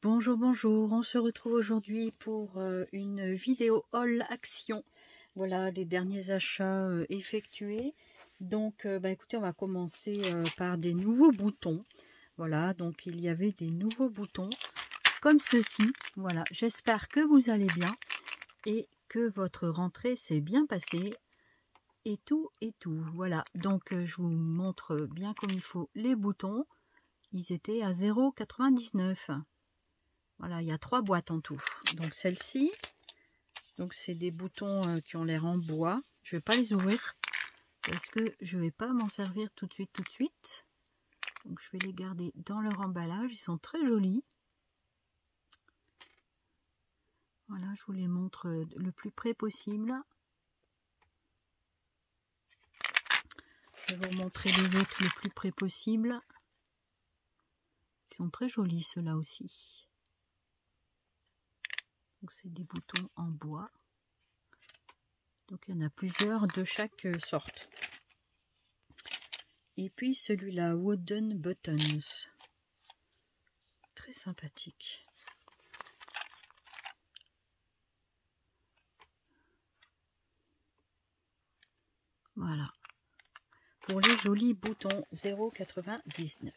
Bonjour, bonjour, on se retrouve aujourd'hui pour une vidéo haul action. Voilà les derniers achats effectués. Donc écoutez, on va commencer par des nouveaux boutons. Voilà, donc il y avait des nouveaux boutons comme ceci. Voilà, j'espère que vous allez bien et que votre rentrée s'est bien passée. Et tout. Voilà, donc je vous montre bien comme il faut les boutons. Ils étaient à 0,99 €. Voilà, il y a 3 boîtes en tout. Donc celle-ci, donc c'est des boutons qui ont l'air en bois. Je ne vais pas les ouvrir parce que je ne vais pas m'en servir tout de suite. Donc je vais les garder dans leur emballage. Ils sont très jolis. Voilà, je vous les montre le plus près possible. Je vais vous montrer les autres le plus près possible. Ils sont très jolis ceux-là aussi. Donc c'est des boutons en bois. Donc il y en a plusieurs de chaque sorte. Et puis celui-là, Wooden Buttons. Très sympathique. Voilà. Pour les jolis boutons 0,99 €.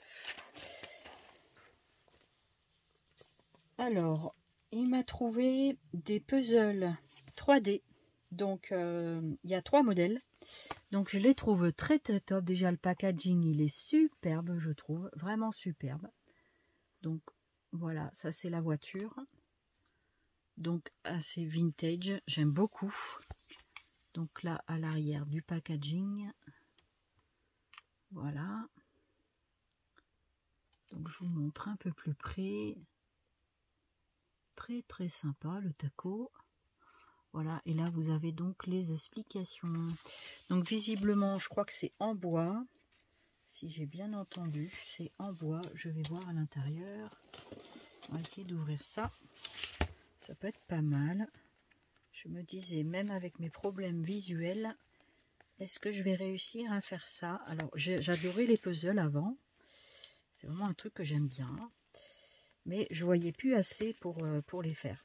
Alors, il m'a trouvé des puzzles 3D. Donc, il y a 3 modèles. Donc, je les trouve très top. Déjà, le packaging, il est superbe, je trouve. Vraiment superbe. Donc, voilà, ça c'est la voiture. Donc, assez vintage. J'aime beaucoup. Donc là, à l'arrière du packaging. Voilà. Donc, je vous montre un peu plus près. Très sympa le taco. Voilà, et là vous avez donc les explications. Donc visiblement, je crois que c'est en bois. Si j'ai bien entendu, c'est en bois. Je vais voir à l'intérieur. On va essayer d'ouvrir ça. Ça peut être pas mal. Je me disais, même avec mes problèmes visuels, est-ce que je vais réussir à faire ça? Alors, j'adorais les puzzles avant. C'est vraiment un truc que j'aime bien. Mais je voyais plus assez pour les faire.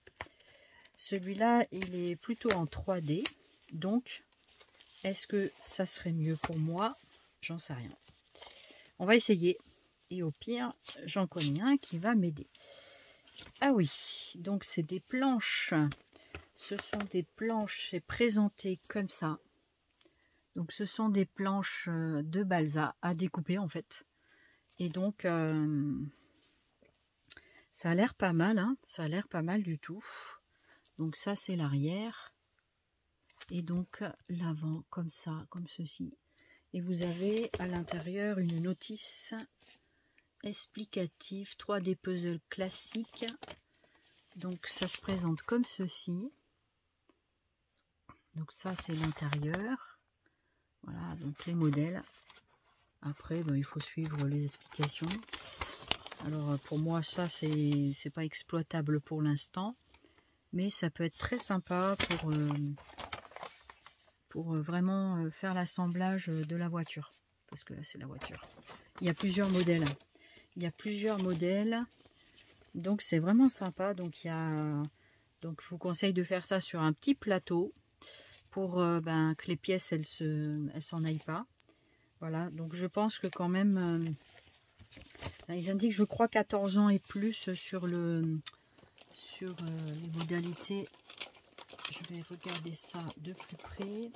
Celui-là, il est plutôt en 3D. Donc, est-ce que ça serait mieux pour moi? J'en sais rien. On va essayer. Et au pire, j'en connais un qui va m'aider. Ah oui, donc c'est des planches. Ce sont des planches, c'est présenté comme ça. Donc ce sont des planches de balsa à découper en fait. Et donc, ça a l'air pas mal. Hein, ça a l'air pas mal du tout. Donc ça, c'est l'arrière. Et donc l'avant, comme ça, comme ceci. Et vous avez à l'intérieur une notice explicative 3D puzzle classique. Donc ça se présente comme ceci. Donc ça c'est l'intérieur. Voilà, donc les modèles. Après, il faut suivre les explications. Alors pour moi ça c'est pas exploitable pour l'instant. Mais ça peut être très sympa pour vraiment faire l'assemblage de la voiture. Parce que là c'est la voiture. Il y a plusieurs modèles. Il y a plusieurs modèles. Donc c'est vraiment sympa. Donc je vous conseille de faire ça sur un petit plateau pour que les pièces elles s'en aillent pas. Voilà, donc je pense que quand même ils indiquent je crois 14 ans et plus sur les modalités. Je vais regarder ça de plus près.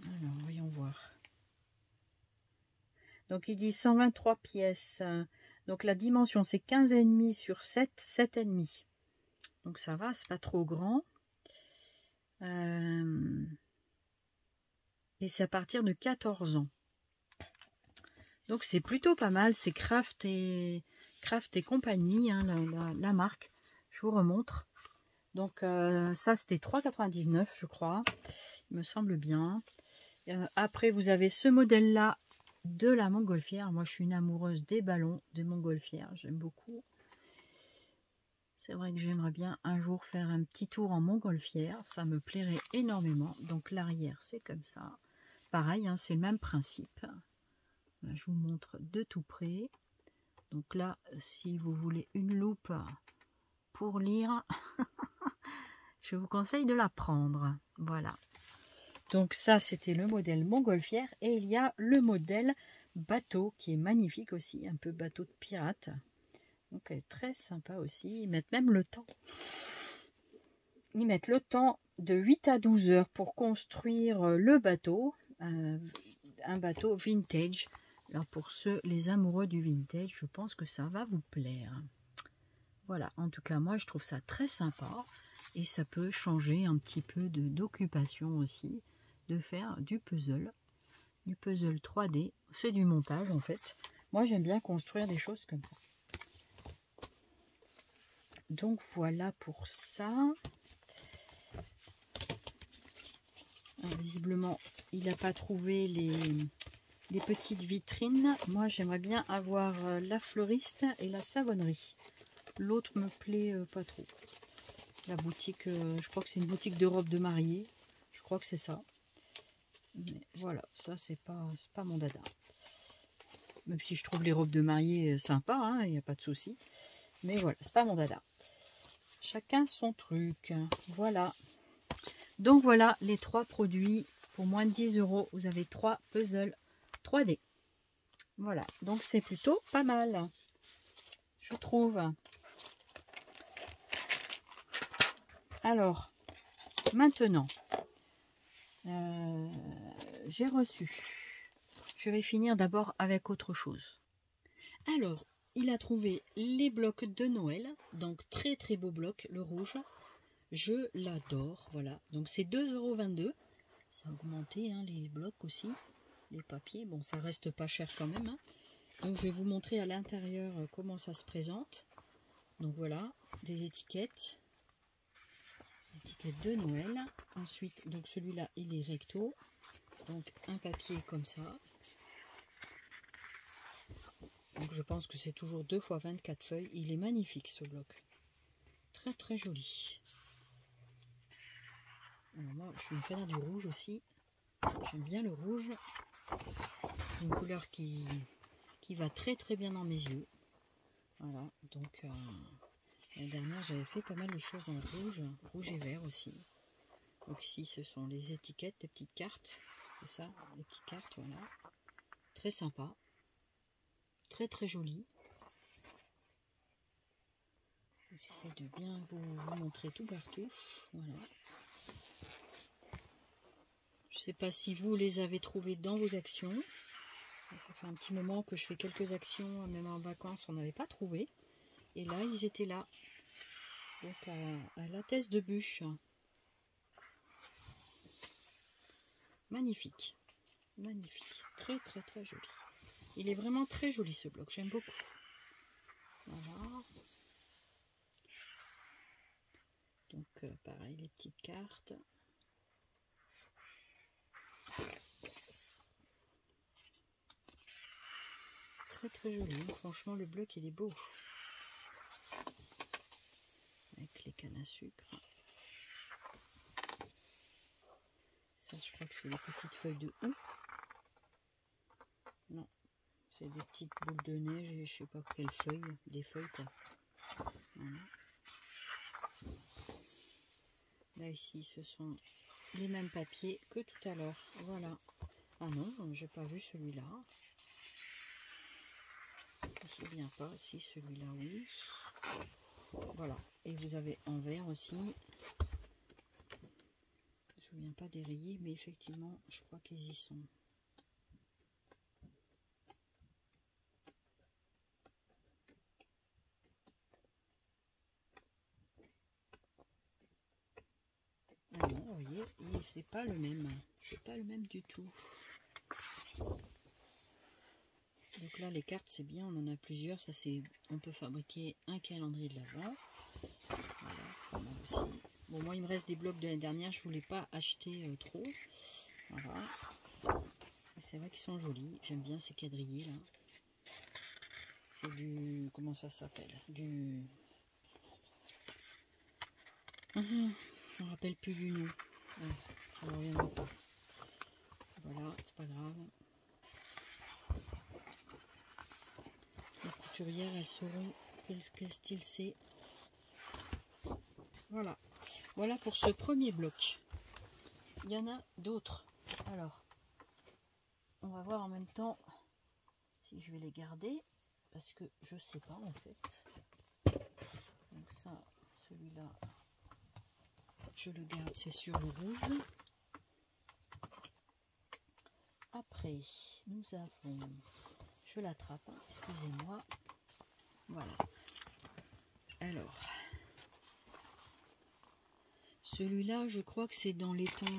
Alors voyons voir. Donc il dit 123 pièces. Donc la dimension c'est 15,5 sur 7, 7,5. Donc ça va, c'est pas trop grand. Et c'est à partir de 14 ans. Donc c'est plutôt pas mal. C'est Craft et compagnie, hein, la marque. Je vous remontre. Donc ça c'était 3,99 € je crois. Il me semble bien. Après vous avez ce modèle là de la montgolfière. Moi je suis une amoureuse des ballons de montgolfière. J'aime beaucoup. C'est vrai que j'aimerais bien un jour faire un petit tour en montgolfière. Ça me plairait énormément. Donc l'arrière c'est comme ça. Pareil, hein, c'est le même principe. Là, je vous montre de tout près. Donc là, si vous voulez une loupe pour lire, je vous conseille de la prendre. Voilà. Donc ça, c'était le modèle montgolfière. Et il y a le modèle bateau qui est magnifique aussi, un peu bateau de pirate. Donc elle est très sympa aussi. Ils mettent même le temps. Ils mettent le temps de 8 à 12 heures pour construire le bateau. Un bateau vintage. Alors pour ceux, les amoureux du vintage, je pense que ça va vous plaire. Voilà, en tout cas moi je trouve ça très sympa. Et ça peut changer un petit peu d'occupation aussi. De faire du puzzle 3D. C'est du montage en fait. Moi j'aime bien construire des choses comme ça. Donc voilà pour ça. Alors, visiblement, il n'a pas trouvé les petites vitrines. Moi, j'aimerais bien avoir la fleuriste et la savonnerie. L'autre me plaît pas trop. La boutique, je crois que c'est une boutique de robes de mariée. Je crois que c'est ça. Mais voilà, ça, c'est pas mon dada. Même si je trouve les robes de mariée sympas, hein, il n'y a pas de souci. Mais voilà, c'est pas mon dada. Chacun son truc. Voilà. Donc voilà les 3 produits. Pour moins de 10 €, vous avez 3 puzzles 3D. Voilà, donc c'est plutôt pas mal, je trouve. Alors, maintenant, j'ai reçu. Je vais finir d'abord avec autre chose. Alors, il a trouvé les blocs de Noël. Donc, très très beau bloc, le rouge. Je l'adore, voilà. Donc, c'est 2,22 €. Ça a augmenté, hein, les blocs aussi. Les papiers, bon, ça reste pas cher quand même. Hein. Donc, je vais vous montrer à l'intérieur comment ça se présente. Donc, voilà, des étiquettes. Étiquette de Noël. Ensuite, donc celui-là, il est recto. Donc, un papier comme ça. Donc, je pense que c'est toujours 2 x 24 feuilles. Il est magnifique, ce bloc. Très, très joli. Alors, moi, je suis une fan du rouge aussi. J'aime bien le rouge. Une couleur qui va très, très bien dans mes yeux. Voilà. Donc, l'année dernière, j'avais fait pas mal de choses en rouge et vert aussi. Donc ici, ce sont les étiquettes, des petites cartes. C'est ça, les petites cartes, voilà. Très sympa. Très, très joli. J'essaie de bien vous montrer tout partout. Voilà. Je ne sais pas si vous les avez trouvés dans vos actions. Ça fait un petit moment que je fais quelques actions, même en vacances, on n'avait pas trouvé. Et là, ils étaient là. Donc à la thèse de bûche. Magnifique. Magnifique. Très très très joli. Il est vraiment très joli ce bloc. J'aime beaucoup. Voilà. Donc pareil, les petites cartes. Très très joli. Franchement, le bloc il est beau. Avec les cannes à sucre. Ça, je crois que c'est les petites feuilles de houx. Non, c'est des petites boules de neige et je sais pas quelles feuilles. Des feuilles quoi. Voilà. Là ici, ce sont les mêmes papiers que tout à l'heure. Voilà. Ah non, j'ai pas vu celui-là. Je me souviens pas. Si celui-là, oui. Voilà. Et vous avez en vert aussi. Je me souviens pas des rayés, mais effectivement, je crois qu'ils y sont. Ah non, vous voyez, c'est pas le même. C'est pas le même du tout. Donc là, les cartes, c'est bien, on en a plusieurs. Ça, c'est, on peut fabriquer un calendrier de l'Avent. Voilà, c'est pas mal aussi. Bon, moi, il me reste des blocs de l'année dernière. Je voulais pas acheter trop. Voilà. C'est vrai qu'ils sont jolis. J'aime bien ces quadrillés là. C'est du, comment ça s'appelle? Du, je me rappelle plus du nom. Ah, ça ne reviendra pas. Voilà, c'est pas grave. Écoute, aventurières, elles sauront quel style c'est. Voilà. Voilà pour ce premier bloc. Il y en a d'autres. Alors, on va voir en même temps si je vais les garder, parce que je sais pas en fait. Donc ça, celui-là, je le garde, c'est sur le rouge. Après, nous avons, je l'attrape, hein, excusez-moi. Voilà. Alors, celui-là, je crois que c'est dans les tons, je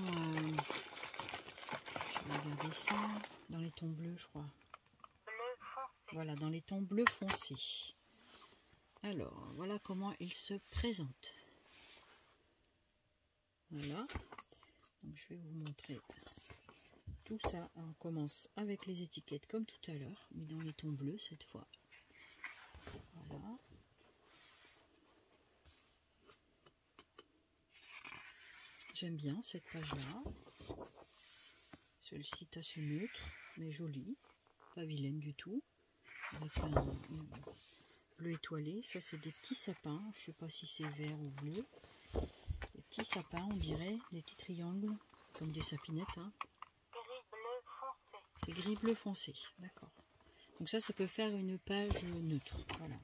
vais regarder ça, dans les tons bleus, je crois. Voilà, dans les tons bleu foncé. Alors, voilà comment il se présente. Voilà. Donc, je vais vous montrer tout ça. On commence avec les étiquettes comme tout à l'heure, mais dans les tons bleus cette fois. Voilà. J'aime bien cette page-là. Celle-ci est assez neutre, mais jolie. Pas vilaine du tout. Avec un bleu étoilé. Ça, c'est des petits sapins. Je ne sais pas si c'est vert ou bleu. Des petits sapins, on dirait. Des petits triangles, comme des sapinettes. Hein. C'est gris bleu foncé. D'accord. Donc ça peut faire une page neutre. Voilà.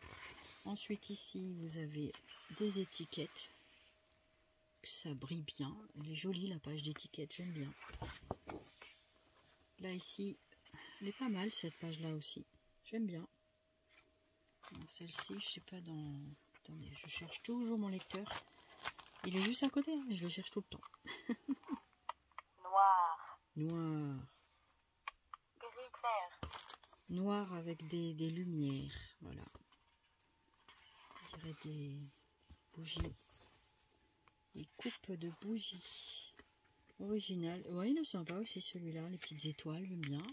Ensuite, ici, vous avez des étiquettes. Ça brille bien. Elle est jolie, la page d'étiquette. J'aime bien. Là, ici, elle est pas mal, cette page-là aussi. J'aime bien. Celle-ci, je sais pas dans... Attendez, je cherche toujours mon lecteur. Il est juste à côté, hein, mais je le cherche tout le temps. Noir. Noir. Gris clair. Noir avec des lumières. Voilà. Je dirais des bougies. Des coupes de bougies. Original. Ouais, il est sympa aussi celui-là. Les petites étoiles, j'aime bien.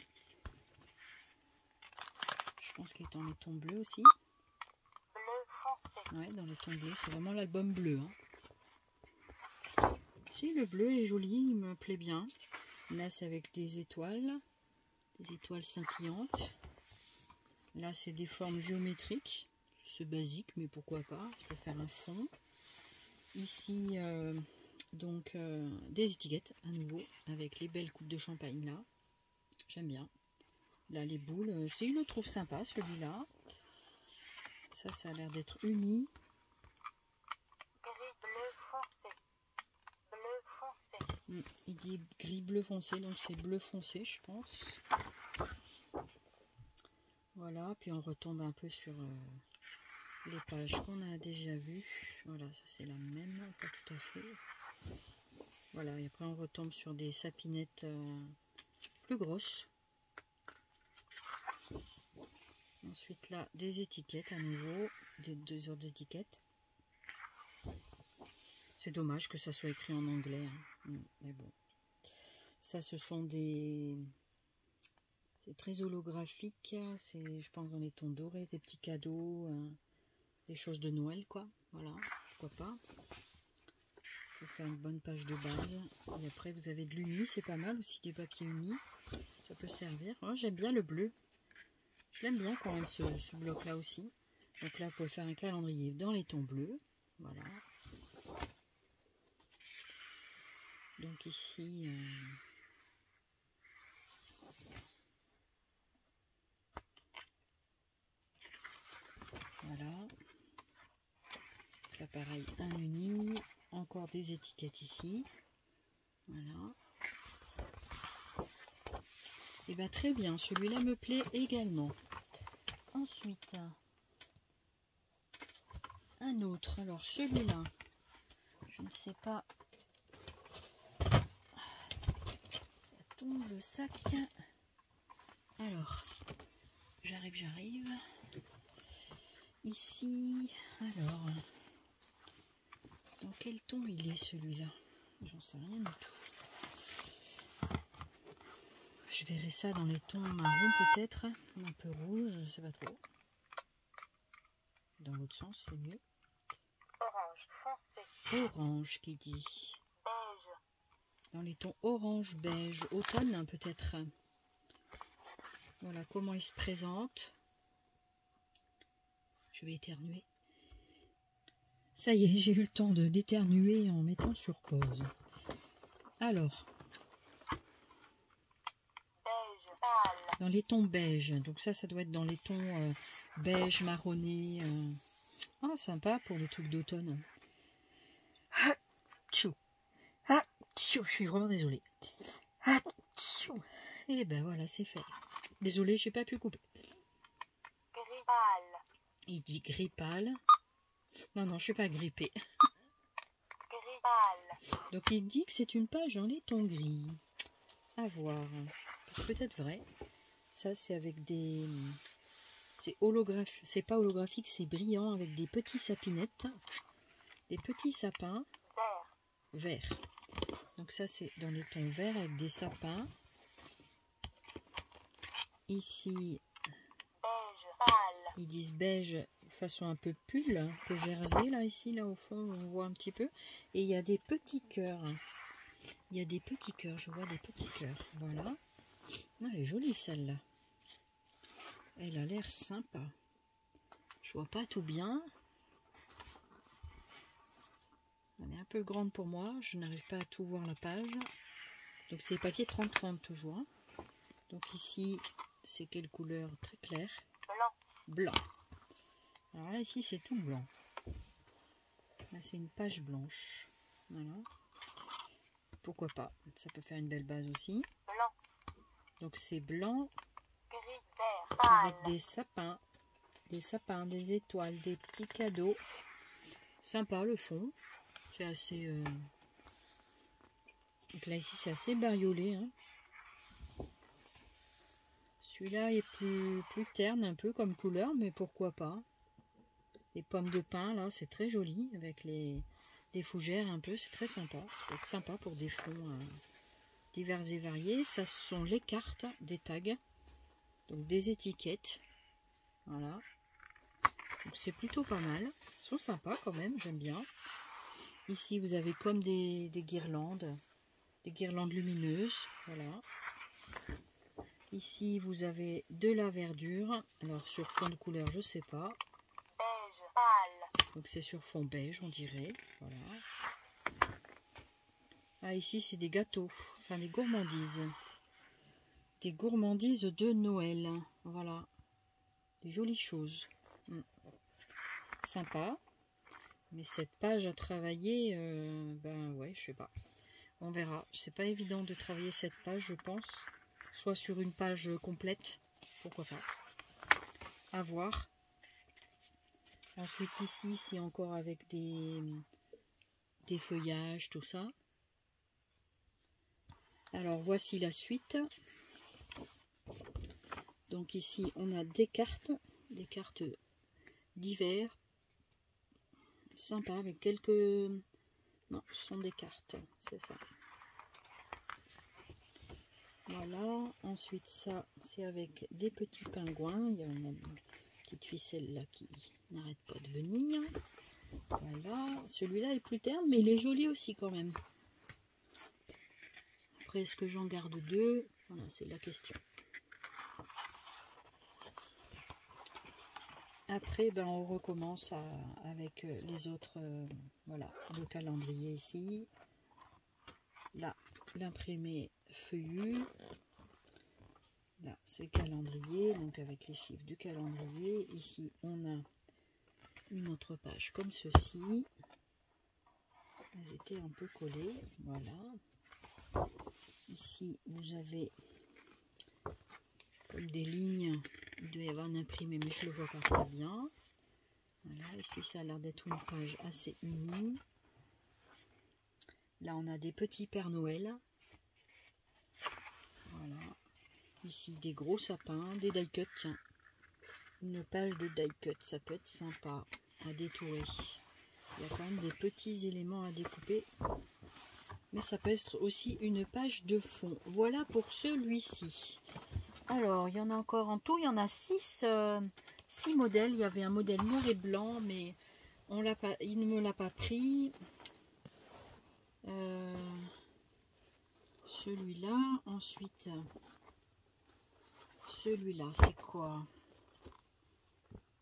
Je pense qu'il est dans les tons bleus aussi. Bleu foncé. Ouais, dans les tons bleus. C'est vraiment l'album bleu. Hein. Si, le bleu est joli, il me plaît bien. Là, c'est avec des étoiles scintillantes. Là, c'est des formes géométriques. C'est basique, mais pourquoi pas. Ça peut faire un fond. Ici, donc, des étiquettes, à nouveau, avec les belles coupes de champagne, là. J'aime bien. Là, les boules, si je le trouve sympa, celui-là. Ça a l'air d'être uni. Gris bleu foncé. Bleu foncé. Il dit gris bleu foncé, donc c'est bleu foncé, je pense. Voilà, puis on retombe un peu sur les pages qu'on a déjà vues. Voilà, ça c'est la même, pas tout à fait. Voilà, et après on retombe sur des sapinettes plus grosses. Ensuite là, des étiquettes à nouveau, des deux autres étiquettes. C'est dommage que ça soit écrit en anglais, hein. Mais bon. Ça, ce sont des... C'est très holographique, c'est, je pense, dans les tons dorés, des petits cadeaux, des choses de Noël, quoi. Voilà, pourquoi pas. Pour faire une bonne page de base. Et après, vous avez de l'uni, c'est pas mal aussi, des papiers unis. Ça peut servir. Oh, j'aime bien le bleu. Je l'aime bien quand même, ce bloc-là aussi. Donc là, vous pouvez faire un calendrier dans les tons bleus. Voilà. Donc ici... Voilà. Là, pareil, un uni. Encore des étiquettes ici. Voilà. Et bien, très bien. Celui-là me plaît également. Ensuite, un autre. Alors, celui-là, je ne sais pas. Ça tombe le sac. Alors, j'arrive. Ici, alors, dans quel ton il est celui-là? J'en sais rien du tout. Je verrai ça dans les tons marron peut-être, un peu rouge, je sais pas trop. Dans l'autre sens, c'est mieux. Orange foncé. Orange qui dit. Beige. Dans les tons orange, beige, automne peut-être. Voilà comment il se présente. Je vais éternuer. Ça y est, j'ai eu le temps de d'éternuer en mettant sur pause. Alors, beige, pâle, dans les tons beige, donc ça doit être dans les tons beige, marronné. Ah, sympa pour les trucs d'automne. Hatchou. Hatchou. Je suis vraiment désolée. Hatchou. Et ben voilà, c'est fait. Désolée, j'ai pas pu couper. gris pâle, Il dit gris pâle. Non, non, je suis pas grippée. gris pâle, Donc il dit que c'est une page dans les tons gris. À voir. C'est peut-être vrai. Ça, c'est avec des... C'est holographique. C'est pas holographique, c'est brillant avec des petits sapinettes. Des petits sapins vert, verts. Donc ça, c'est dans les tons verts avec des sapins. Ici, beige, pâle, ils disent beige façon un peu pull, un peu jersey, là, ici, là, au fond, on voit un petit peu. Et il y a des petits cœurs. Il y a des petits cœurs, je vois des petits cœurs. Voilà. Ah, elle est jolie, celle-là. Elle a l'air sympa. Je vois pas tout bien. Elle est un peu grande pour moi. Je n'arrive pas à tout voir la page. Donc, c'est papier 30-30 toujours. Donc, ici, c'est quelle couleur? Très claire. blanc, Blanc. Alors là, ici, c'est tout blanc. Là, c'est une page blanche. Voilà. Pourquoi pas? Ça peut faire une belle base aussi. blanc, Donc, c'est blanc gris, vert, avec pâle, des sapins, des étoiles, des petits cadeaux. Sympa le fond. C'est assez... Donc là, ici, c'est assez bariolé. Hein. Celui-là est plus terne un peu comme couleur, mais pourquoi pas. Les pommes de pin, là, c'est très joli. Avec des fougères un peu, c'est très sympa. Ça peut être sympa pour des fonds divers et variés. Ça, ce sont les cartes des tags. Donc des étiquettes. Voilà. Donc c'est plutôt pas mal. Ils sont sympas quand même, j'aime bien. Ici, vous avez comme des guirlandes. Des guirlandes lumineuses. Voilà. Ici, vous avez de la verdure. Alors, sur fond de couleur, je sais pas. beige, pâle, Donc, c'est sur fond beige, on dirait. Voilà. Ah, ici, c'est des gâteaux. Enfin, des gourmandises. Des gourmandises de Noël. Voilà. Des jolies choses. Sympa. Mais cette page à travailler, ben ouais, je sais pas. On verra. C'est pas évident de travailler cette page, je pense. Soit sur une page complète. Pourquoi pas. À voir. Ensuite, ici, c'est encore avec des feuillages, tout ça. Alors, voici la suite. Donc ici, on a des cartes d'hiver. Sympa, avec quelques... Non, ce sont des cartes, c'est ça. Voilà, ensuite ça, c'est avec des petits pingouins. Il y a une petite ficelle là qui n'arrête pas de venir. Voilà, celui-là est plus terne, mais il est joli aussi quand même. Après, est-ce que j'en garde deux? Voilà, c'est la question. Après, ben, on recommence avec les autres, voilà, le calendrier ici. Là, l'imprimé feuillu. Là, c'est calendrier, donc avec les chiffres du calendrier. Ici, on a une autre page comme ceci. Elles étaient un peu collées, voilà. Ici, vous avez comme des lignes. Il doit y avoir un imprimé, mais je ne le vois pas très bien. Voilà, ici, ça a l'air d'être une page assez unie. Là, on a des petits Pères Noël. Voilà. Ici, des gros sapins, des die-cut. Tiens, une page de die-cut, ça peut être sympa à détourer. Il y a quand même des petits éléments à découper. Mais ça peut être aussi une page de fond. Voilà pour celui-ci. Alors, il y en a encore en tout. Il y en a 6 modèles. Il y avait un modèle noir et blanc, mais on l'a pas, il ne me l'a pas pris. Celui-là. Ensuite, celui-là, c'est quoi?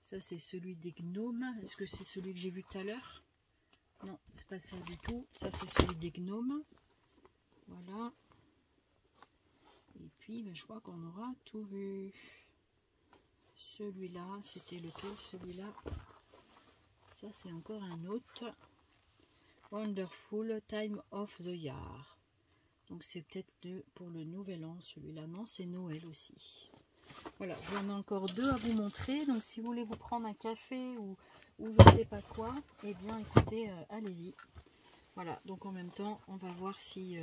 Ça, c'est celui des gnomes. Est-ce que c'est celui que j'ai vu tout à l'heure? Non, c'est pas ça du tout. Ça, c'est celui des gnomes. Voilà. Et puis, ben, je crois qu'on aura tout vu. Celui-là, c'était lequel? Celui-là. Ça, c'est encore un autre. Wonderful Time of the Year. Donc, c'est peut-être pour le nouvel an, celui-là. Non, c'est Noël aussi. Voilà, j'en ai encore deux à vous montrer. Donc, si vous voulez vous prendre un café ou je sais pas quoi, eh bien, écoutez, allez-y. Voilà, donc en même temps, on va voir si...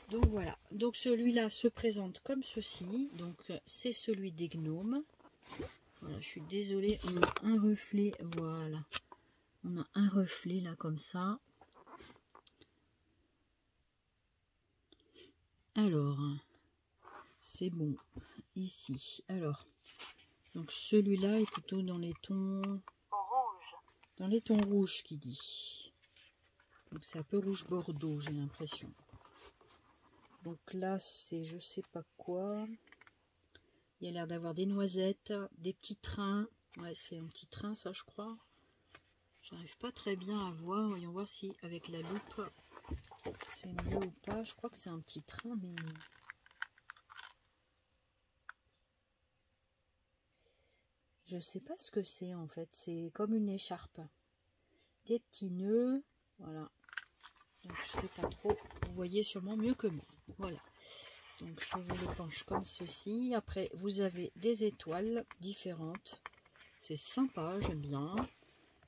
Donc, voilà. Donc, celui-là se présente comme ceci. Donc, c'est celui des gnomes. Voilà, je suis désolée, on a un reflet. Voilà. On a un reflet, là, comme ça. Alors... C'est bon, ici. Alors, donc celui-là est plutôt dans les tons rouge. Dans les tons rouges qui dit. Donc c'est un peu rouge bordeaux, j'ai l'impression. Donc là, c'est je sais pas quoi. Il y a l'air d'avoir des noisettes, des petits trains. Ouais, c'est un petit train, ça, je crois. J'arrive pas très bien à voir. Voyons voir si avec la loupe, c'est mieux ou pas. Je crois que c'est un petit train, mais... Je sais pas ce que c'est en fait, c'est comme une écharpe. Des petits nœuds, voilà. Donc je sais pas trop, vous voyez sûrement mieux que moi. Voilà. Donc je vous le penche comme ceci. Après vous avez des étoiles différentes. C'est sympa, j'aime bien.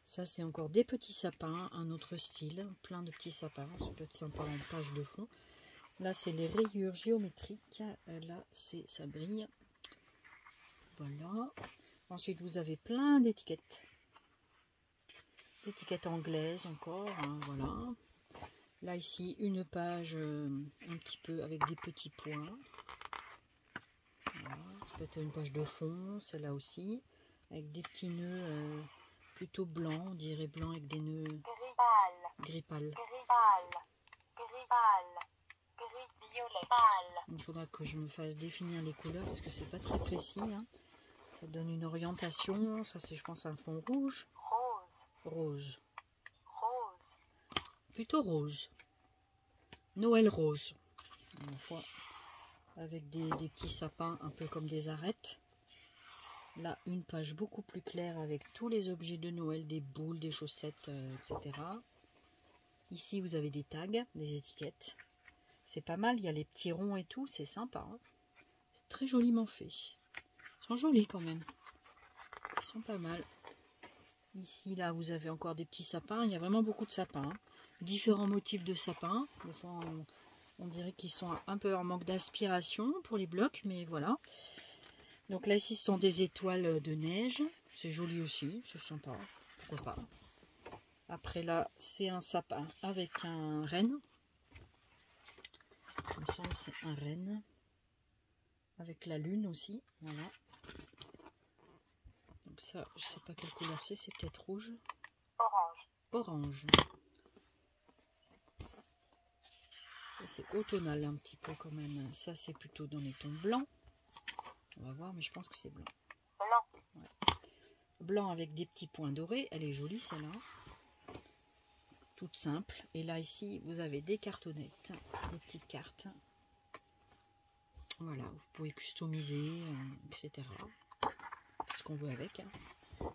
Ça c'est encore des petits sapins, un autre style, plein de petits sapins. Ça peut être sympa en page de fond. Là c'est les rayures géométriques. Là ça brille. Voilà. Ensuite, vous avez plein d'étiquettes. D'étiquettes anglaises encore, hein, voilà. Là, ici, une page un petit peu avec des petits points. Voilà. Ça peut être une page de fond, celle-là aussi. Avec des petits nœuds plutôt blancs, on dirait blanc avec des nœuds Gris pâle. gris pâle. Gris pâle. Gris pâle. Gris violet pâle. Il faudra que je me fasse définir les couleurs parce que c'est pas très précis, hein. Ça donne une orientation. Ça, c'est, je pense, un fond rouge. Rose. Rose. Rose. Plutôt rose. Noël rose. À la fois avec des petits sapins un peu comme des arêtes. Là, une page beaucoup plus claire avec tous les objets de Noël, des boules, des chaussettes, etc. Ici, vous avez des tags, des étiquettes. C'est pas mal, il y a les petits ronds et tout, c'est sympa, hein. C'est très joliment fait. Ils sont jolis quand même. Ils sont pas mal. Ici, là, vous avez encore des petits sapins. Il y a vraiment beaucoup de sapins, hein. Différents motifs de sapins. Des fois, on dirait qu'ils sont un peu en manque d'inspiration pour les blocs, mais voilà. Donc là, ici, ce sont des étoiles de neige. C'est joli aussi, c'est sympa. Pourquoi pas. Après là, c'est un sapin avec un renne. Comme ça, c'est un renne. Avec la lune aussi, voilà. Donc ça, je sais pas quelle couleur c'est peut-être rouge. Orange. Orange. Ça c'est automnal un petit peu quand même. Ça c'est plutôt dans les tons blancs. On va voir, mais je pense que c'est blanc. Blanc. Ouais. Blanc avec des petits points dorés. Elle est jolie celle-là. Toute simple. Et là ici, vous avez des cartonnettes, des petites cartes. Voilà, vous pouvez customiser, etc. Ce qu'on veut avec, hein.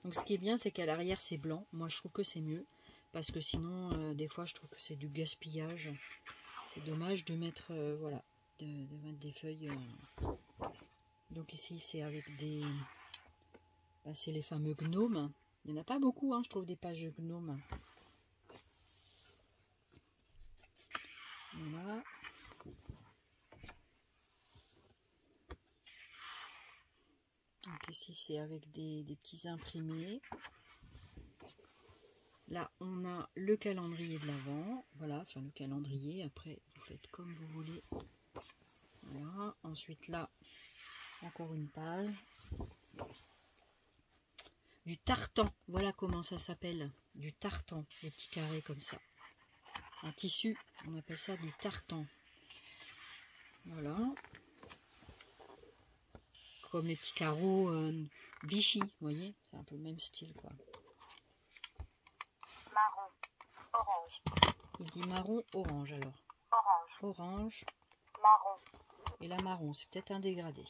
Donc ce qui est bien, c'est qu'à l'arrière c'est blanc. Moi je trouve que c'est mieux, parce que sinon des fois je trouve que c'est du gaspillage. C'est dommage de mettre voilà, de mettre des feuilles. Donc ici c'est avec des, bah, c'est les fameux gnomes. Il n'y en a pas beaucoup, hein, je trouve, des pages gnomes. Voilà. Donc ici c'est avec des petits imprimés. Là on a le calendrier de l'Avent. Voilà, enfin le calendrier. Après vous faites comme vous voulez. Voilà. Ensuite là, encore une page. Du tartan. Voilà comment ça s'appelle. Du tartan. Des petits carrés comme ça. En tissu, on appelle ça du tartan. Voilà. comme les petits carreaux Vichy, vous voyez, c'est un peu le même style quoi. Marron. Orange. Il dit marron, orange alors. Orange. Orange Marron. et la marron, c'est peut-être un dégradé.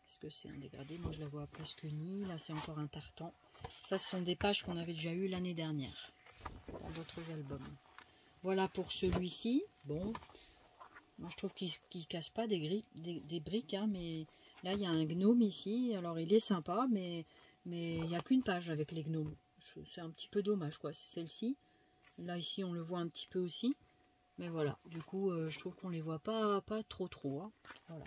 Est-ce que c'est un dégradé? Moi je la vois presque unie, là c'est encore un tartan. Ça ce sont des pages qu'on avait déjà eues l'année dernière dans d'autres albums. Voilà pour celui-ci. Bon, moi je trouve qu'il ne casse pas des briques, hein, mais là il y a un gnome ici, alors il est sympa, mais il n'y a qu'une page avec les gnomes. C'est un petit peu dommage quoi, c'est celle-ci. Là ici on le voit un petit peu aussi, mais voilà, du coup je trouve qu'on les voit pas trop, hein. Voilà.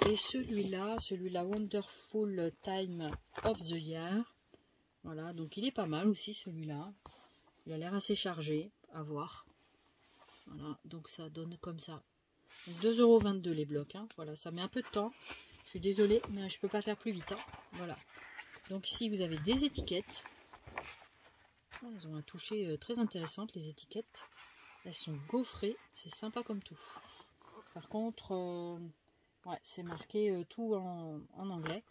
Et celui-là Wonderful Time of the Year, voilà, donc il est pas mal aussi celui-là, il a l'air assez chargé, à voir. Voilà, donc ça donne comme ça. 2,22 € les blocs, hein. Voilà, ça met un peu de temps, je suis désolée, mais je peux pas faire plus vite, hein. Voilà, donc ici vous avez des étiquettes. Elles ont un toucher très intéressant, les étiquettes. Elles sont gaufrées, c'est sympa comme tout. Par contre, ouais, c'est marqué tout en anglais.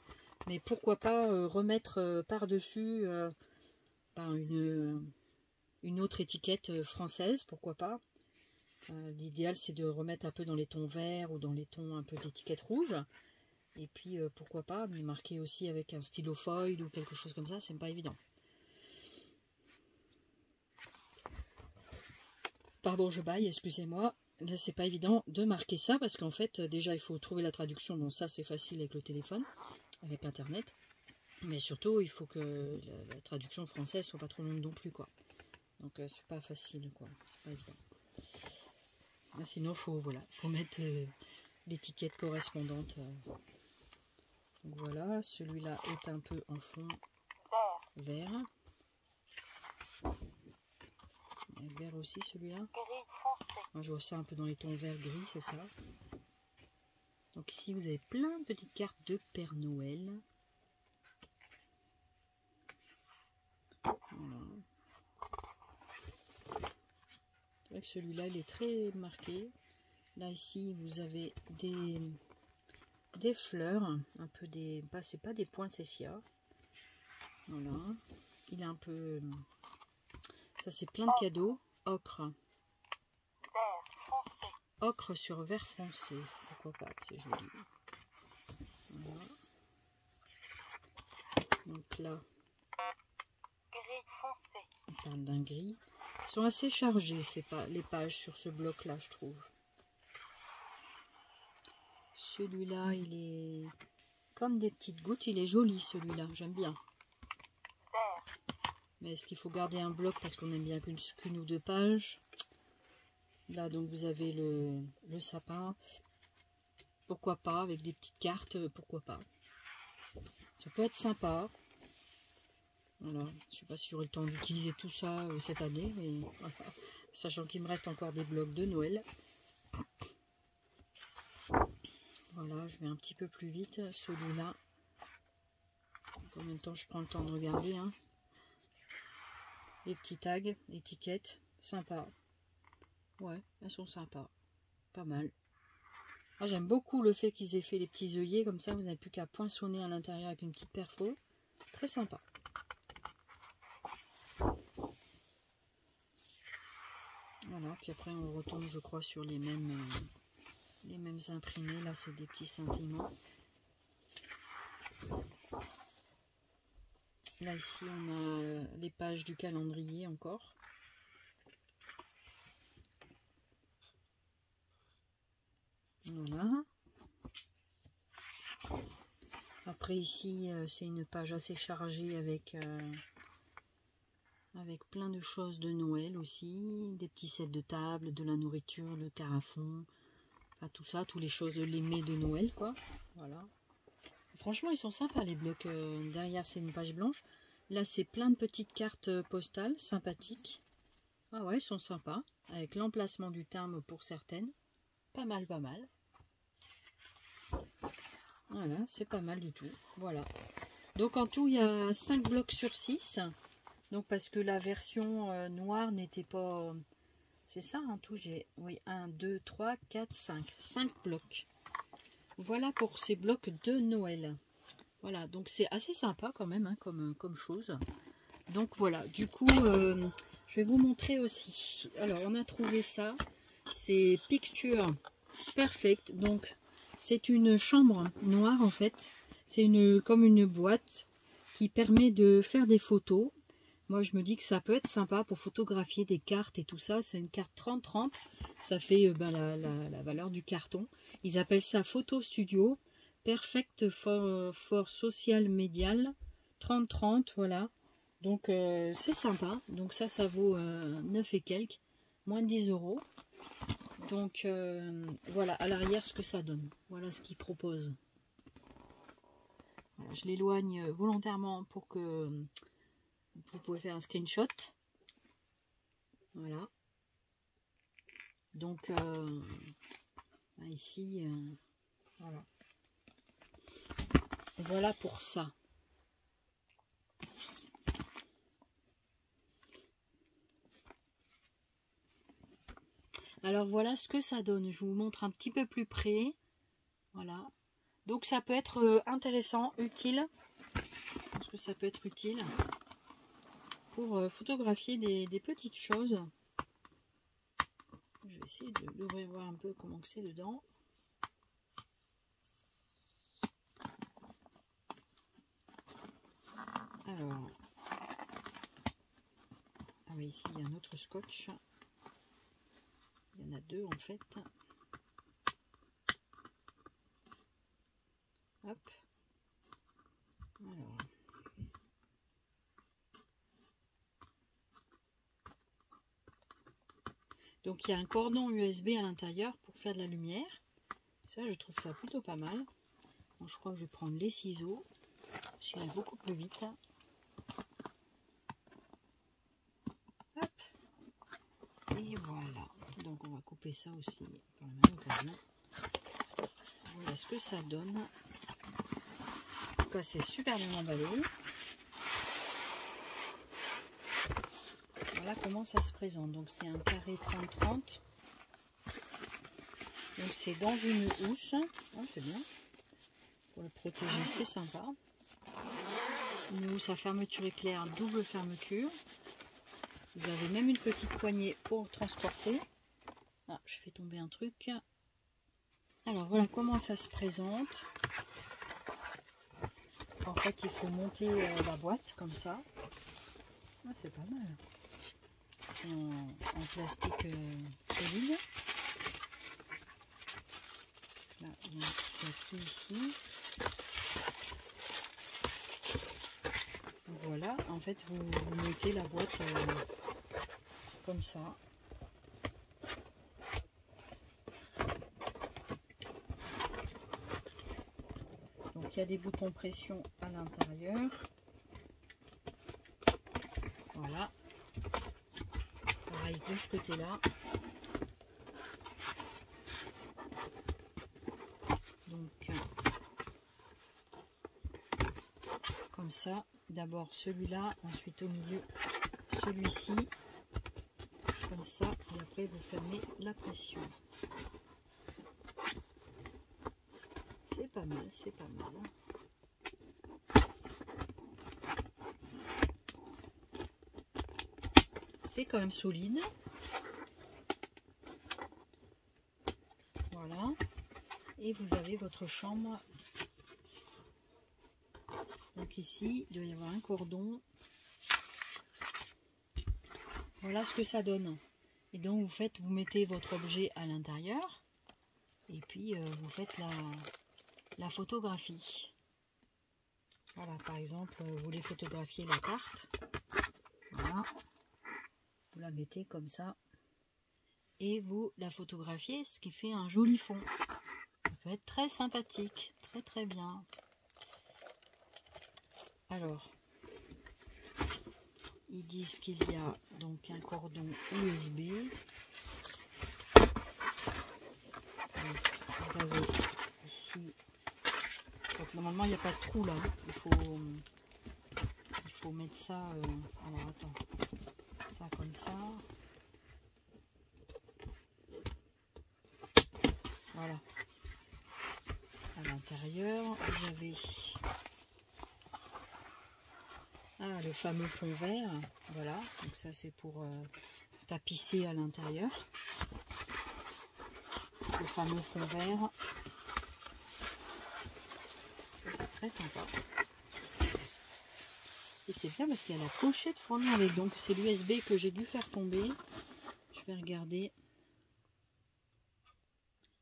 Mais pourquoi pas remettre par-dessus une autre étiquette française, pourquoi pas. L'idéal, c'est de remettre un peu dans les tons verts ou dans les tons un peu d'étiquette rouge. Et puis, pourquoi pas, mais marquer aussi avec un stylo foil ou quelque chose comme ça, c'est pas évident. Pardon, je baille, excusez-moi. Là, c'est pas évident de marquer ça parce qu'en fait, déjà, il faut trouver la traduction. Bon, ça, c'est facile avec le téléphone, avec Internet. Mais surtout, il faut que la traduction française soit pas trop longue non plus, quoi. Donc, c'est pas facile, quoi. C'est pas évident. Là, sinon, faut mettre l'étiquette correspondante. Donc, voilà, celui-là est un peu en fond vert. Vert aussi celui-là. Gris foncé. Moi je vois ça un peu dans les tons vert gris, c'est ça. Donc ici vous avez plein de petites cartes de Père Noël. Voilà. C'est vrai que celui-là il est très marqué. Là ici vous avez des fleurs, un peu des... c'est pas des poinsettias. Voilà. Il est un peu... Ça c'est plein de cadeaux. Ocre. Vert foncé. Ocre sur vert foncé. Pourquoi pas, c'est joli. Voilà. Donc là, Gris foncé. on parle d'un gris. Ils sont assez chargés, les pages sur ce bloc-là, je trouve. Celui-là, il est comme des petites gouttes. Il est joli, celui-là. J'aime bien. Vert. Mais est-ce qu'il faut garder un bloc parce qu'on aime bien qu'une ou deux pages? Là, donc, vous avez le sapin. Pourquoi pas, avec des petites cartes, pourquoi pas. Ça peut être sympa. Voilà. Je ne sais pas si j'aurai le temps d'utiliser tout ça cette année, mais voilà. Sachant qu'il me reste encore des blocs de Noël. Voilà, je vais un petit peu plus vite. Celui-là. En même temps, je prends le temps de regarder. Hein. Les petits tags, étiquettes, sympa. Ouais, elles sont sympas. Pas mal. Ah, j'aime beaucoup le fait qu'ils aient fait les petits œillets. Comme ça, vous n'avez plus qu'à poinçonner à l'intérieur avec une petite perfo. Très sympa. Voilà, puis après, on retombe, je crois, sur les mêmes imprimés. Là, c'est des petits sentiments. Là, ici, on a les pages du calendrier encore. Voilà. Après, ici, c'est une page assez chargée avec plein de choses de Noël aussi. Des petits sets de table, de la nourriture, le carafon. Enfin, tout ça, toutes les choses, les mets de Noël, quoi. Voilà. Franchement, ils sont sympas, les blocs. Derrière, c'est une page blanche. Là, c'est plein de petites cartes postales sympathiques. Ah ouais, ils sont sympas. Avec l'emplacement du timbre pour certaines. Pas mal, pas mal. Voilà, c'est pas mal du tout. Voilà. Donc, en tout, il y a 5 blocs sur 6. Donc, parce que la version noire n'était pas... C'est ça, en tout, j'ai... Oui, 1, 2, 3, 4, 5. 5 blocs. Voilà pour ces blocs de Noël. Voilà, donc c'est assez sympa quand même, hein, comme chose. Donc voilà, du coup, je vais vous montrer aussi. Alors, on a trouvé ça. C'est Picture Perfect. Donc, c'est une chambre noire en fait. C'est comme une boîte qui permet de faire des photos. Moi, je me dis que ça peut être sympa pour photographier des cartes et tout ça. C'est une carte 30-30. Ça fait la valeur du carton. Ils appellent ça Photo Studio. Perfect for Social Medial. 30-30, voilà. Donc, c'est sympa. Donc, ça vaut 9 et quelques. Moins de 10 €. Donc, voilà, à l'arrière, ce que ça donne. Voilà ce qu'ils proposent. Voilà, je l'éloigne volontairement pour que vous pouvez faire un screenshot. Voilà. Donc, ici, voilà. Voilà pour ça. Alors, voilà ce que ça donne. Je vous montre un petit peu plus près. Voilà. Donc, ça peut être intéressant, utile. Je pense que ça peut être utile pour photographier des petites choses. Je vais essayer d'ouvrir, voir un peu comment c'est dedans. Alors, ah oui, ici il y a un autre scotch. Il y en a deux en fait. Hop. Alors. Donc il y a un cordon USB à l'intérieur pour faire de la lumière. Ça, je trouve ça plutôt pas mal. Bon, je crois que je vais prendre les ciseaux. J'irai beaucoup plus vite. Hop. Et voilà. Donc on va couper ça aussi pour la même occasion. Voilà ce que ça donne. En tout cas, c'est super bien emballé. Voilà comment ça se présente. Donc c'est un carré 30-30. Donc c'est dans une housse. Oh, c'est bien. Pour le protéger, c'est sympa. Une housse à fermeture éclair, double fermeture. Vous avez même une petite poignée pour transporter. Ah, je fais tomber un truc. Alors voilà comment ça se présente. En fait, il faut monter la boîte comme ça. Ah, c'est pas mal. C'est en plastique solide. Là, il y a un petit papier ici. Voilà, en fait, vous mettez la boîte comme ça. Donc, il y a des boutons pression à l'intérieur. Voilà. Pareil de ce côté-là. Donc, comme ça. D'abord celui-là, ensuite au milieu celui-ci. Comme ça. Et après, vous fermez la pression. C'est pas mal, c'est pas mal. C'est quand même solide. Voilà. Et vous avez votre chambre. Donc ici, il doit y avoir un cordon. Voilà ce que ça donne. Et donc vous mettez votre objet à l'intérieur. Et puis vous faites la photographie. Voilà, par exemple, vous voulez photographier la carte. Voilà. Vous la mettez comme ça. Et vous la photographiez, ce qui fait un joli fond. Ça peut être très sympathique. Très très bien. Alors, ils disent qu'il y a donc un cordon USB. Donc, vous avez ici. Donc, normalement, il n'y a pas de trou là. Il faut mettre ça. Alors, attends. Ça comme ça. Voilà. l'intérieur, vous avez le fameux fond vert. Voilà, donc ça c'est pour tapisser à l'intérieur. Le fameux fond vert. C'est très sympa. Et c'est bien parce qu'il y a la pochette fournie avec. Donc c'est l'USB que j'ai dû faire tomber. Je vais regarder.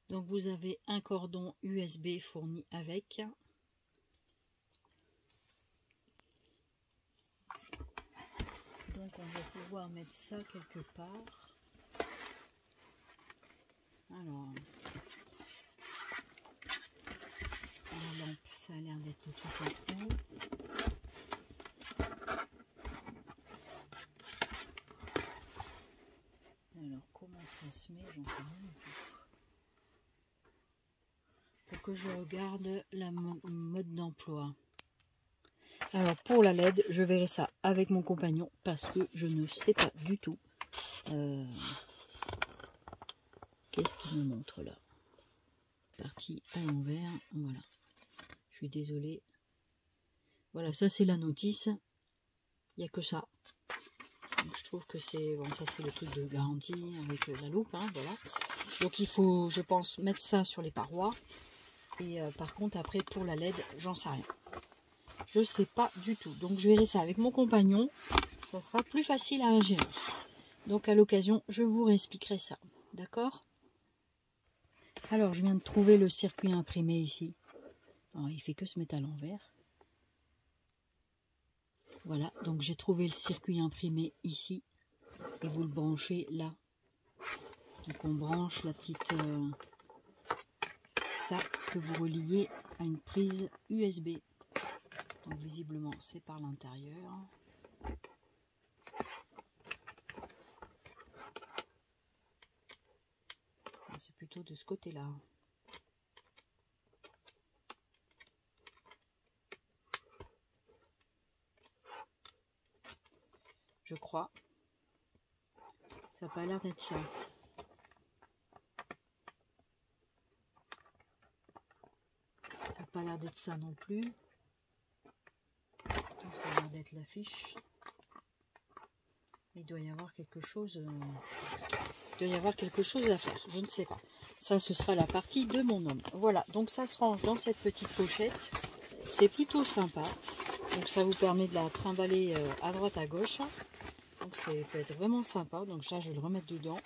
Donc vous avez un cordon USB fourni avec. Donc on va pouvoir mettre ça quelque part. Alors, la lampe, ça a l'air d'être tout en haut. Alors comment ça se met, j'en sais même plus. Faut que je regarde la mode d'emploi. Alors pour la LED, je verrai ça avec mon compagnon parce que je ne sais pas du tout. Qu'est-ce qu'il me montre là? Partie à l'envers, voilà. Je suis désolée. Voilà, ça c'est la notice. Il n'y a que ça. Donc, je trouve que c'est... Bon, ça c'est le truc de garantie avec la loupe, hein, voilà. Donc il faut, je pense, mettre ça sur les parois. Et par contre, après, pour la LED, j'en sais rien. Je sais pas du tout. Donc je verrai ça avec mon compagnon. Ça sera plus facile à gérer. Donc à l'occasion, je vous réexpliquerai ça. D'accord? Alors, je viens de trouver le circuit imprimé ici. Alors, il fait que se mettre à l'envers. Voilà, donc j'ai trouvé le circuit imprimé ici. Et vous le branchez là. Donc on branche la petite... ça que vous reliez à une prise USB. Donc visiblement, c'est par l'intérieur. C'est plutôt de ce côté-là. Je crois. Ça n'a pas l'air d'être ça. Ça n'a pas l'air d'être ça non plus. Donc, ça a l'air d'être l'affiche. Il doit y avoir quelque chose. Il doit y avoir quelque chose à faire. Je ne sais pas. Ça, ce sera la partie de mon homme. Voilà. Donc ça se range dans cette petite pochette. C'est plutôt sympa. Donc ça vous permet de la trimballer à droite à gauche. Donc ça peut être vraiment sympa. Donc là, je vais le remettre dedans.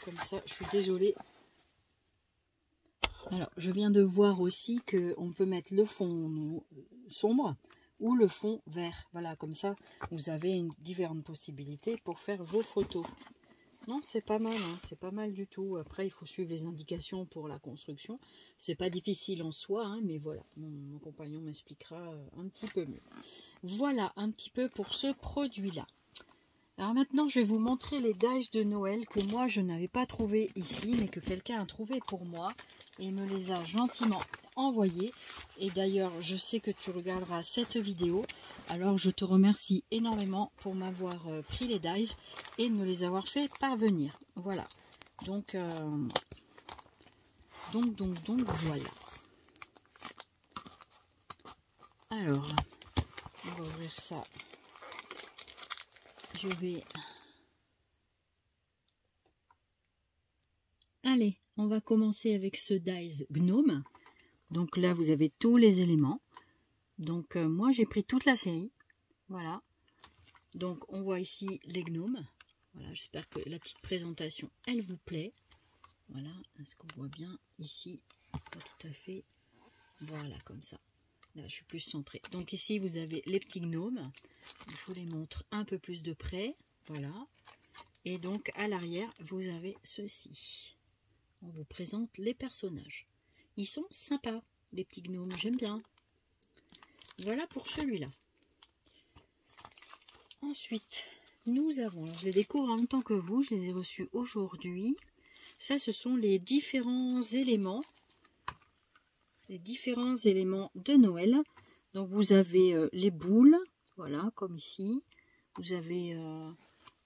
Comme ça, je suis désolée. Alors, je viens de voir aussi qu'on peut mettre le fond sombre ou le fond vert. Voilà, comme ça, vous avez différentes possibilités pour faire vos photos. Non, c'est pas mal, hein, c'est pas mal du tout. Après, il faut suivre les indications pour la construction. C'est pas difficile en soi, hein, mais voilà, mon compagnon m'expliquera un petit peu mieux. Voilà un petit peu pour ce produit-là. Alors maintenant, je vais vous montrer les dies de Noël que moi, je n'avais pas trouvé ici, mais que quelqu'un a trouvé pour moi et me les a gentiment envoyés. Et d'ailleurs, je sais que tu regarderas cette vidéo, alors je te remercie énormément pour m'avoir pris les dies et de me les avoir fait parvenir. Voilà. Donc voilà. Alors, on va ouvrir ça. Je vais... Allez, on va commencer avec ce dies Gnome. Donc là, vous avez tous les éléments. Donc moi, j'ai pris toute la série. Voilà. Donc on voit ici les gnomes. Voilà, j'espère que la petite présentation, elle vous plaît. Voilà, est-ce qu'on voit bien ici? Pas tout à fait. Voilà, comme ça. Là, je suis plus centrée. Donc ici, vous avez les petits gnomes. Je vous les montre un peu plus de près. Voilà. Et donc, à l'arrière, vous avez ceci. On vous présente les personnages. Ils sont sympas, les petits gnomes. J'aime bien. Voilà pour celui-là. Ensuite, nous avons... Alors, je les découvre en même temps que vous. Je les ai reçus aujourd'hui. Ça, ce sont les différents éléments. Les différents éléments de Noël. Donc vous avez les boules, voilà, comme ici. Vous avez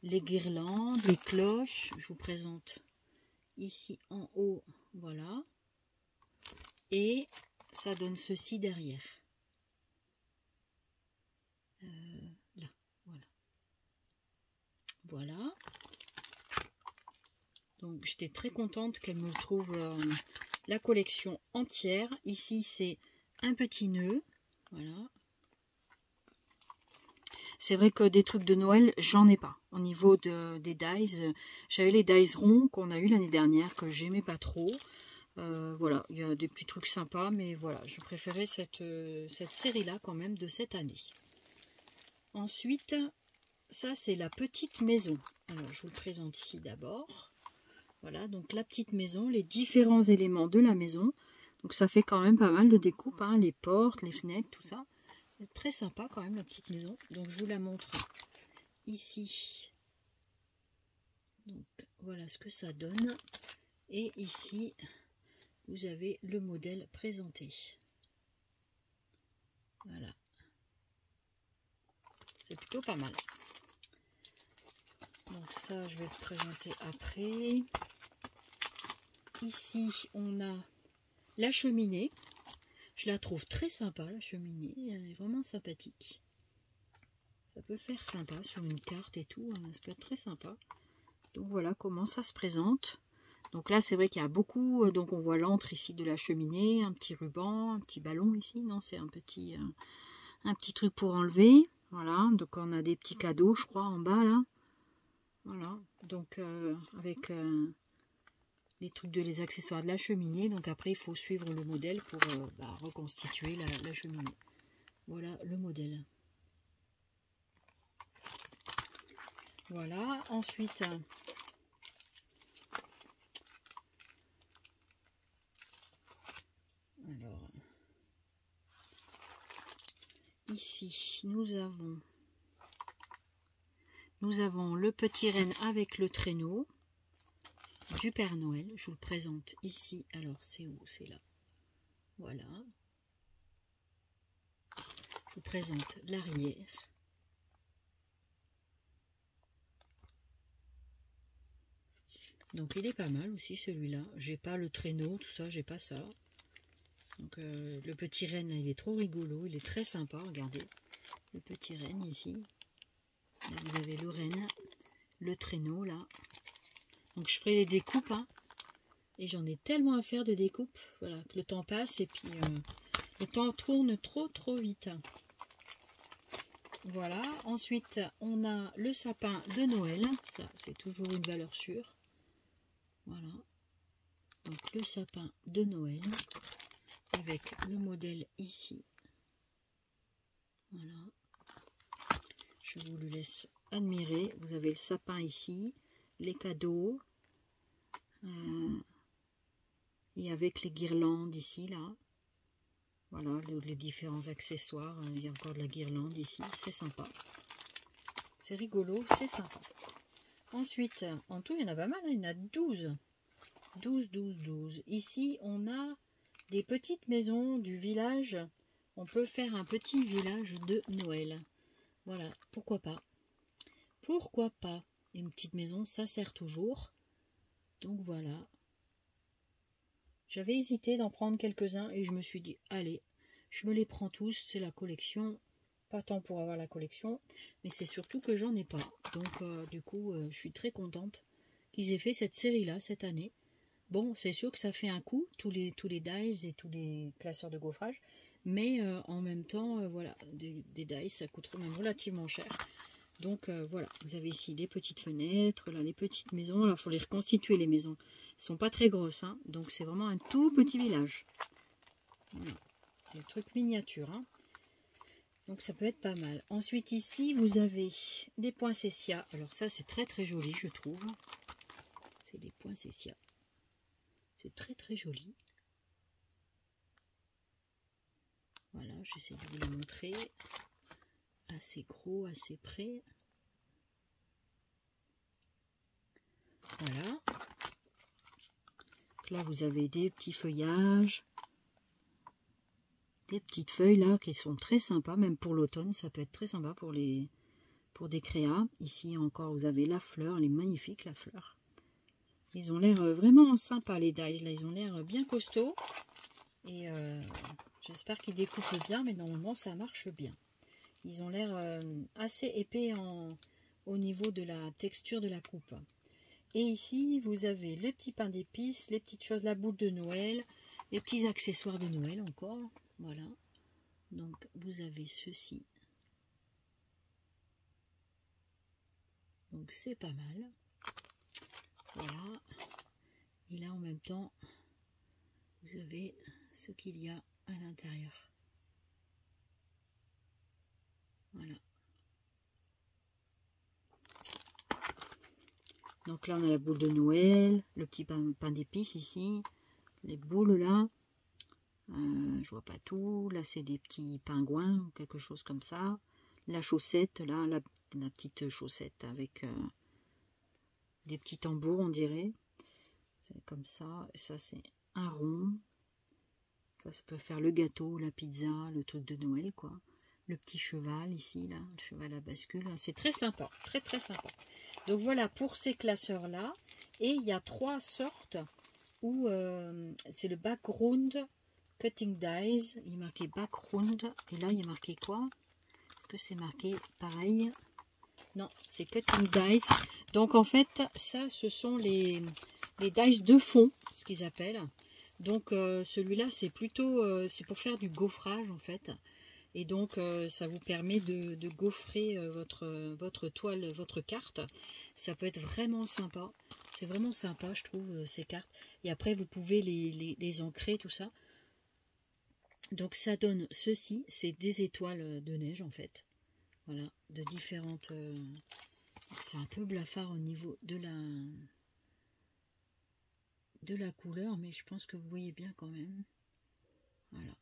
les guirlandes, les cloches. Je vous présente ici en haut, voilà. Et ça donne ceci derrière. Là, voilà. Voilà. Donc j'étais très contente qu'elle me trouve la collection entière. Ici c'est un petit nœud. Voilà. C'est vrai que des trucs de Noël, j'en ai pas. Au niveau des dies, j'avais les dies ronds qu'on a eu l'année dernière, que j'aimais pas trop. Voilà, il y a des petits trucs sympas, mais voilà, je préférais cette série-là quand même de cette année. Ensuite, ça c'est la petite maison. Alors, je vous le présente ici d'abord. Voilà, donc la petite maison, les différents éléments de la maison. Donc ça fait quand même pas mal de découpe, hein, les portes, les fenêtres, tout ça. Très sympa quand même la petite maison. Donc je vous la montre ici. Donc voilà ce que ça donne. Et ici, vous avez le modèle présenté. Voilà. C'est plutôt pas mal. Donc ça, je vais le présenter après. Ici, on a la cheminée. Je la trouve très sympa, la cheminée. Elle est vraiment sympathique. Ça peut faire sympa sur une carte et tout. Ça peut être très sympa. Donc voilà comment ça se présente. Donc là, c'est vrai qu'il y a beaucoup. Donc on voit l'antre ici de la cheminée. Un petit ruban, un petit ballon ici. Non, c'est un petit truc pour enlever. Voilà. Donc on a des petits cadeaux, je crois, en bas là. Voilà. Donc avec... les trucs les accessoires de la cheminée. Donc après il faut suivre le modèle pour reconstituer la cheminée. Voilà le modèle. Voilà, ensuite alors ici nous avons le petit renne avec le traîneau du Père Noël. Je vous le présente ici. Alors, c'est où? C'est là. Voilà. Je vous présente l'arrière. Donc, il est pas mal aussi, celui-là. J'ai pas le traîneau, tout ça, j'ai pas ça. Donc, le petit renne, il est trop rigolo. Il est très sympa, regardez. Le petit renne, ici. Là, vous avez le renne, le traîneau, là. Donc, je ferai les découpes, hein. Et j'en ai tellement à faire de découpes, voilà, que le temps passe et puis le temps tourne trop vite. Voilà, ensuite on a le sapin de Noël, ça c'est toujours une valeur sûre. Voilà, donc le sapin de Noël avec le modèle ici. Voilà, je vous le laisse admirer. Vous avez le sapin ici, les cadeaux. Et avec les guirlandes ici, là. Voilà, les différents accessoires. Il y a encore de la guirlande ici. C'est sympa. C'est rigolo, c'est sympa. Ensuite, en tout, il y en a pas mal. Il y en a 12. 12. Ici, on a des petites maisons du village. On peut faire un petit village de Noël. Voilà, pourquoi pas. Pourquoi pas. Une petite maison, ça sert toujours. Donc voilà. J'avais hésité d'en prendre quelques-uns et je me suis dit, allez, je me les prends tous, c'est la collection. Pas tant pour avoir la collection, mais c'est surtout que j'en ai pas. Donc du coup, je suis très contente qu'ils aient fait cette série-là cette année. Bon, c'est sûr que ça fait un coup, tous les dies et tous les classeurs de gaufrage. Mais en même temps, voilà, des dies, ça coûte même relativement cher. Donc voilà, vous avez ici les petites fenêtres, là les petites maisons. Alors il faut les reconstituer les maisons. Elles sont pas très grosses, hein, donc c'est vraiment un tout petit village. Voilà, des trucs miniatures. Hein. Donc ça peut être pas mal. Ensuite ici vous avez des poinsettias. Alors ça c'est très joli je trouve. C'est des poinsettias. C'est très joli. Voilà, j'essaie de vous les montrer. Assez gros, assez près. Voilà. Là, vous avez des petits feuillages. Des petites feuilles là qui sont très sympas. Même pour l'automne, ça peut être très sympa pour des créas. Ici encore, vous avez la fleur. Elle est magnifique, la fleur. Ils ont l'air vraiment sympas, les dies. Là, ils ont l'air bien costauds. Et j'espère qu'ils découpent bien, mais normalement ça marche bien. Ils ont l'air assez épais au niveau de la texture de la coupe. Et ici, vous avez le petit pain d'épices, les petites choses, la boule de Noël, les petits accessoires de Noël encore. Voilà. Donc, vous avez ceci. Donc, c'est pas mal. Voilà. Et là, en même temps, vous avez ce qu'il y a à l'intérieur. Voilà. Donc là, on a la boule de Noël, le petit pain d'épices ici, les boules là. Je vois pas tout. Là, c'est des petits pingouins ou quelque chose comme ça. La chaussette, là, la petite chaussette avec des petits tambours, on dirait. C'est comme ça. Et ça, c'est un rond. Ça peut faire le gâteau, la pizza, le truc de Noël, quoi. Le petit cheval ici, là, le cheval à bascule. C'est très sympa, très très sympa. Donc voilà pour ces classeurs-là. Et il y a 3 sortes où c'est le background cutting dies. Il est marqué background. Et là, il est marqué quoi? Est-ce que c'est marqué pareil? Non, c'est cutting dies. Donc en fait, ça, ce sont les dies de fond, ce qu'ils appellent. Donc celui-là, c'est plutôt, c'est pour faire du gaufrage en fait. Et donc ça vous permet de gaufrer votre toile, votre carte. Ça peut être vraiment sympa. C'est vraiment sympa, je trouve, ces cartes. Et après, vous pouvez les ancrer, tout ça. Donc ça donne ceci, c'est des étoiles de neige en fait. Voilà, de différentes... c'est un peu blafard au niveau de la couleur, mais je pense que vous voyez bien quand même. Voilà.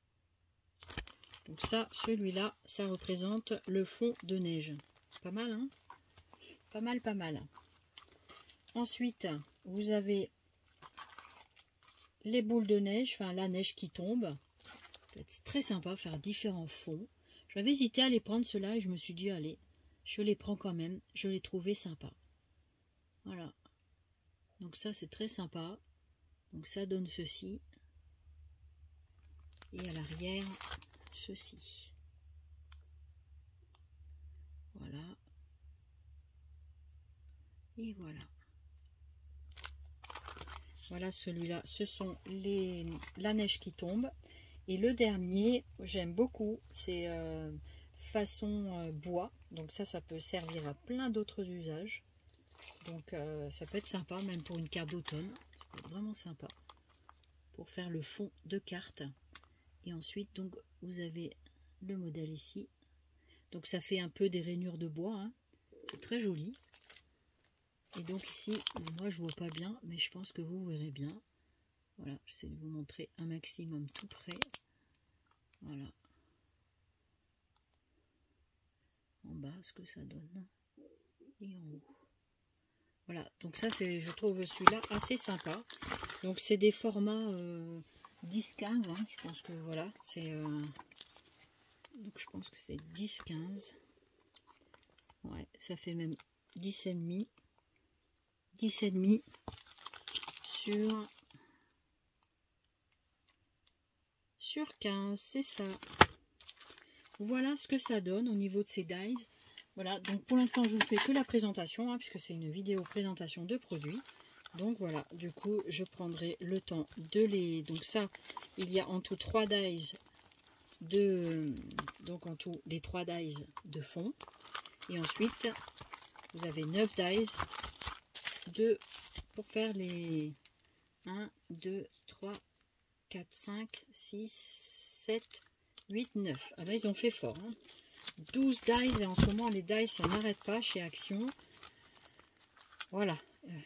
Donc ça, celui-là, ça représente le fond de neige. Pas mal, hein? Pas mal, pas mal. Ensuite, vous avez les boules de neige, enfin la neige qui tombe. C'est très sympa, faire différents fonds. J'avais hésité à les prendre ceux-là et je me suis dit, allez, je les prends quand même. Je les trouvais sympas. Voilà. Donc ça, c'est très sympa. Donc ça donne ceci. Et à l'arrière, ceci. Voilà. Et voilà. Voilà celui-là. Ce sont la neige qui tombe. Et le dernier, j'aime beaucoup. C'est façon bois. Donc ça peut servir à plein d'autres usages. Donc ça peut être sympa, même pour une carte d'automne. Ça peut être vraiment sympa. Pour faire le fond de carte. Et ensuite, donc, vous avez le modèle ici. Donc ça fait un peu des rainures de bois. Hein. C'est très joli. Et donc ici, moi je vois pas bien, mais je pense que vous verrez bien. Voilà, j'essaie de vous montrer un maximum tout près. Voilà. En bas, ce que ça donne. Et en haut. Voilà, donc ça, je trouve celui-là assez sympa. Donc c'est des formats 10-15, hein. Je pense que voilà, c'est... donc je pense que c'est 10-15. Ouais, ça fait même 10,5. 10,5 sur 15, c'est ça. Voilà ce que ça donne au niveau de ces dies. Voilà, donc pour l'instant je vous fais que la présentation, hein, puisque c'est une vidéo présentation de produits. Donc voilà, du coup je prendrai le temps de les... Donc ça, il y a en tout 3 dies de... Donc en tout les 3 dies de fond. Et ensuite, vous avez 9 dies pour faire les 1, 2, 3, 4, 5, 6, 7, 8, 9. Alors ils ont fait fort. Hein. 12 dies, et en ce moment les dies ça n'arrête pas chez Action. Voilà,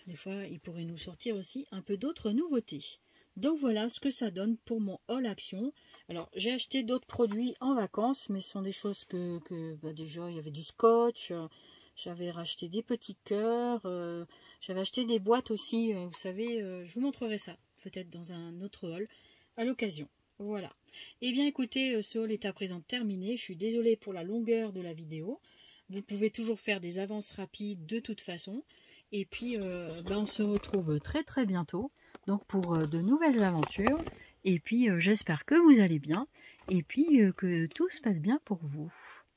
des fois ils pourraient nous sortir aussi un peu d'autres nouveautés. Donc voilà ce que ça donne pour mon haul Action. Alors j'ai acheté d'autres produits en vacances, mais ce sont des choses que déjà il y avait du scotch, j'avais racheté des petits cœurs, j'avais acheté des boîtes aussi, vous savez, je vous montrerai ça peut-être dans un autre haul à l'occasion. Voilà. Eh bien écoutez, ce haul est à présent terminé. Je suis désolée pour la longueur de la vidéo. Vous pouvez toujours faire des avances rapides de toute façon. Et puis on se retrouve très très bientôt. Donc pour de nouvelles aventures. Et puis, j'espère que vous allez bien. Et puis, que tout se passe bien pour vous.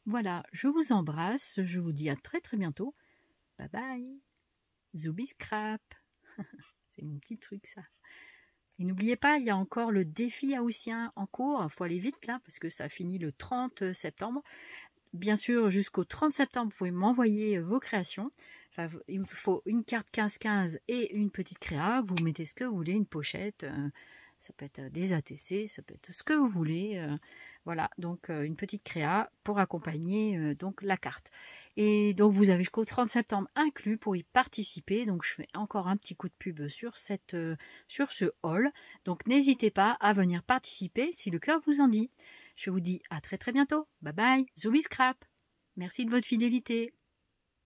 Voilà, je vous embrasse. Je vous dis à très très bientôt. Bye bye. Zooby Scrap. C'est mon petit truc ça. Et n'oubliez pas, il y a encore le défi haussien en cours. Il faut aller vite là parce que ça finit le 30 septembre. Bien sûr, jusqu'au 30 septembre, vous pouvez m'envoyer vos créations. Enfin, il me faut une carte 15-15 et une petite créa. Vous mettez ce que vous voulez, une pochette. Ça peut être des ATC, ça peut être ce que vous voulez. Voilà, donc une petite créa pour accompagner donc la carte. Et donc vous avez jusqu'au 30 septembre inclus pour y participer. Donc je fais encore un petit coup de pub sur ce haul. Donc n'hésitez pas à venir participer si le cœur vous en dit. Je vous dis à très très bientôt. Bye bye, Zooby Scrap. Merci de votre fidélité.